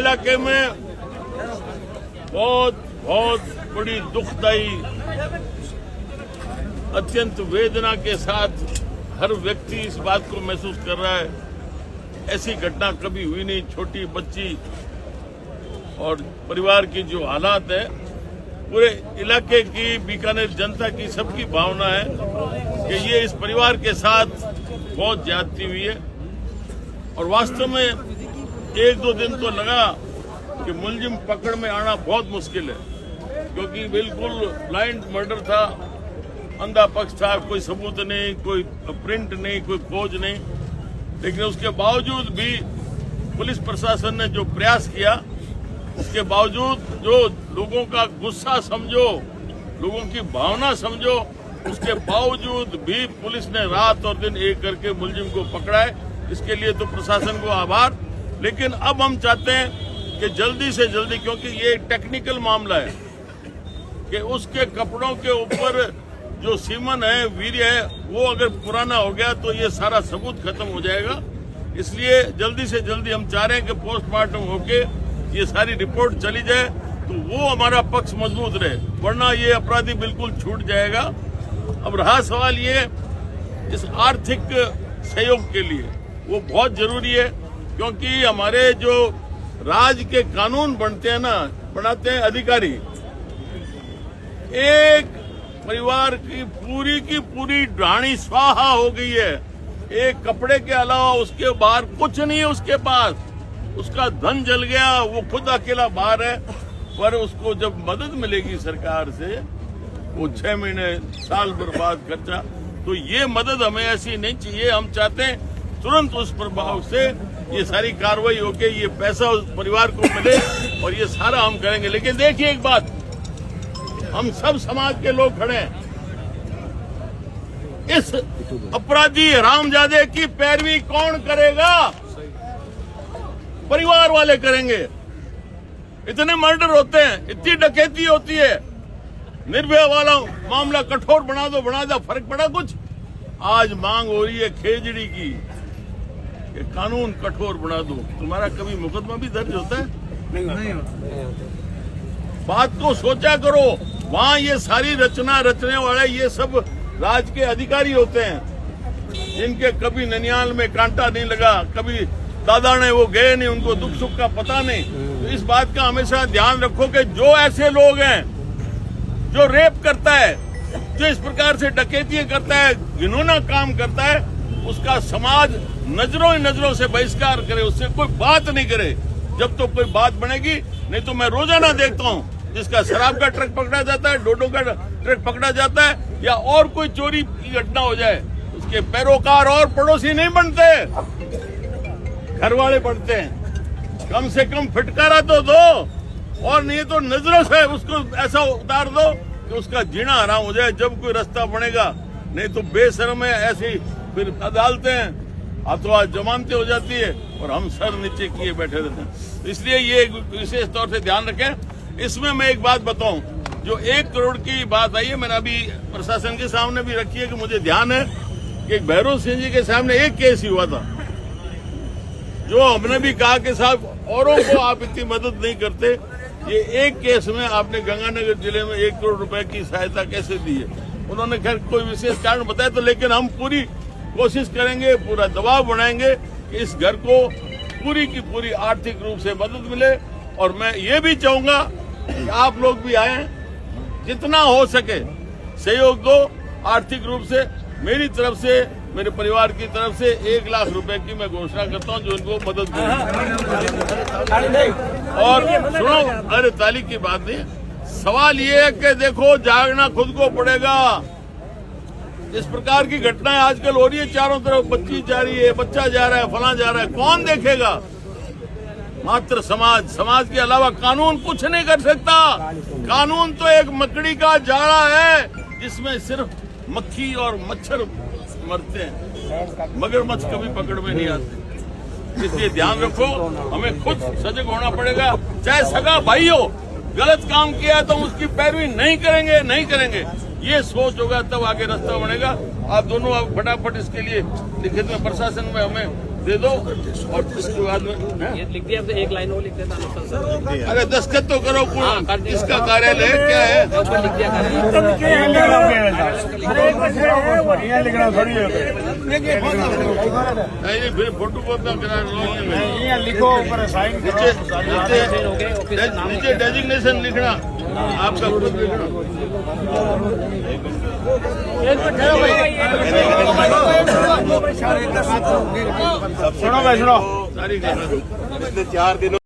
इलाके में बहुत बड़ी दुखदायी, अत्यंत वेदना के साथ हर व्यक्ति इस बात को महसूस कर रहा है, ऐसी घटना कभी हुई नहीं। छोटी बच्ची और परिवार की जो हालात है, पूरे इलाके की, बीकानेर जनता की, सबकी भावना है कि ये इस परिवार के साथ बहुत ज्यादती हुई है। और वास्तव में एक दो दिन तो लगा कि मुलजिम पकड़ में आना बहुत मुश्किल है, क्योंकि बिल्कुल ब्लाइंड मर्डर था, अंधा पक्ष था, कोई सबूत नहीं, कोई प्रिंट नहीं, कोई खोज नहीं। लेकिन उसके बावजूद भी पुलिस प्रशासन ने जो प्रयास किया, उसके बावजूद जो लोगों का गुस्सा समझो, लोगों की भावना समझो, उसके बावजूद भी पुलिस ने रात और दिन एक करके मुलजिम को पकड़ा है। इसके लिए तो प्रशासन को आभार। लेकिन अब हम चाहते हैं कि जल्दी से जल्दी, क्योंकि ये टेक्निकल मामला है, कि उसके कपड़ों के ऊपर जो सीमन है, वीर्य है, वो अगर पुराना हो गया तो ये सारा सबूत खत्म हो जाएगा। इसलिए जल्दी से जल्दी हम चाह रहे हैं कि पोस्टमार्टम होके ये सारी रिपोर्ट चली जाए, तो वो हमारा पक्ष मजबूत रहे, वरना ये अपराधी बिल्कुल छूट जाएगा। अब रहा सवाल ये, इस आर्थिक सहयोग के लिए वो बहुत जरूरी है, क्योंकि हमारे जो राज्य के कानून बनाते हैं अधिकारी, एक परिवार की पूरी ढाणी स्वाहा हो गई है। एक कपड़े के अलावा उसके बाहर कुछ नहीं है उसके पास, उसका धन जल गया, वो खुद अकेला बाहर है। पर उसको जब मदद मिलेगी सरकार से, वो 6 महीने साल बर्बाद खर्चा, तो ये मदद हमें ऐसी नहीं चाहिए। हम चाहते हैं तुरंत उस प्रभाव से ये सारी कार्रवाई होके ये पैसा उस परिवार को मिले, और ये सारा हम करेंगे। लेकिन देखिए एक बात, हम सब समाज के लोग खड़े हैं, इस अपराधी हरामजादे की पैरवी कौन करेगा? परिवार वाले करेंगे। इतने मर्डर होते हैं, इतनी डकैती होती है, निर्भया वाला मामला कठोर बना दो, फर्क पड़ा कुछ? आज मांग हो रही है खेजड़ी की कि कानून कठोर बना दो। तुम्हारा कभी मुकदमा भी दर्ज होता है? नहीं। बात को सोचा करो। वहाँ ये सारी रचने वाले ये सब राज्य के अधिकारी होते हैं, जिनके कभी ननियाल में कांटा नहीं लगा, कभी दादा ने वो गए नहीं, उनको दुख सुख का पता नहीं। तो इस बात का हमेशा ध्यान रखो कि जो ऐसे लोग हैं, जो रेप करता है, जो इस प्रकार से डकैती करता है, घिनौना काम करता है, उसका समाज नजरों से बहिष्कार करे, उससे कोई बात नहीं करे जब तो कोई बात बनेगी। नहीं तो मैं रोजाना देखता हूँ, जिसका शराब का ट्रक पकड़ा जाता है, डोडो का ट्रक पकड़ा जाता है, या और कोई चोरी की घटना हो जाए, उसके पैरोकार और पड़ोसी नहीं बनते, घर वाले बनते हैं। कम से कम फिटकारा तो दो, और नहीं तो नजरों से उसको ऐसा उतार दो कि उसका जीना हराम हो जाए जब कोई रास्ता बनेगा। नहीं तो बेशर्म है, ऐसी फिर अदालतें हाथों हाथ जमानतें हो जाती है, और हम सर नीचे किए बैठे रहते हैं। इसलिए ये विशेष तौर से ध्यान रखें। इसमें मैं एक बात बताऊं, जो 1 करोड़ की बात आई है, मैंने अभी प्रशासन के सामने भी रखी है कि मुझे ध्यान है कि भैरव सिंह जी के सामने एक केस ही हुआ था, जो हमने भी कहा कि साहब औरों को आप इतनी मदद नहीं करते, ये एक केस में आपने गंगानगर जिले में 1 करोड़ रुपए की सहायता कैसे दी है? उन्होंने खैर कोई विशेष कारण बताया तो, लेकिन हम पूरी कोशिश करेंगे, पूरा दबाव बनाएंगे कि इस घर को पूरी की पूरी आर्थिक रूप से मदद मिले। और मैं ये भी चाहूंगा कि आप लोग भी आए, जितना हो सके सहयोग दो आर्थिक रूप से। मेरी तरफ से, मेरे परिवार की तरफ से 1 लाख रुपए की मैं घोषणा करता हूं, जो इनको मदद करेगी। और सुनो, अरे ताली की बात नहीं, सवाल ये है कि देखो, जागना खुद को पड़ेगा। इस प्रकार की घटनाएं आजकल हो रही है, चारों तरफ बच्ची जा रही है, बच्चा जा रहा है, फला जा रहा है, कौन देखेगा? मात्र समाज के अलावा कानून कुछ नहीं कर सकता। कानून तो एक मकड़ी का जाड़ा है, जिसमें सिर्फ मक्खी और मच्छर मरते हैं, मगरमच्छ कभी पकड़ में नहीं आते। इसलिए ध्यान रखो, हमें खुद सजग होना पड़ेगा। चाहे सगा भाई हो, गलत काम किया तो उसकी पैरवी नहीं करेंगे। ये सोच होगा तब आगे रास्ता बनेगा। आप दोनों फटाफट इसके लिए लिखित में प्रशासन में हमें दे दो और इसके बाद में ये लिख दिया, अब तो एक लाइन वो लिख देता सर। अरे दस्तखत तो करो पूरा। हाँ, कर दिया। इसका कार्यालय है, क्या है? ऊपर लिख दिया कर लिखना थोड़ी नहीं फिर फोटो करा लो, लिखो ऊपर साइन नीचे डेजिग्नेशन लिखना, आपका खुद लिखना। सुनो भाई सुनो। सारी 4 दिनों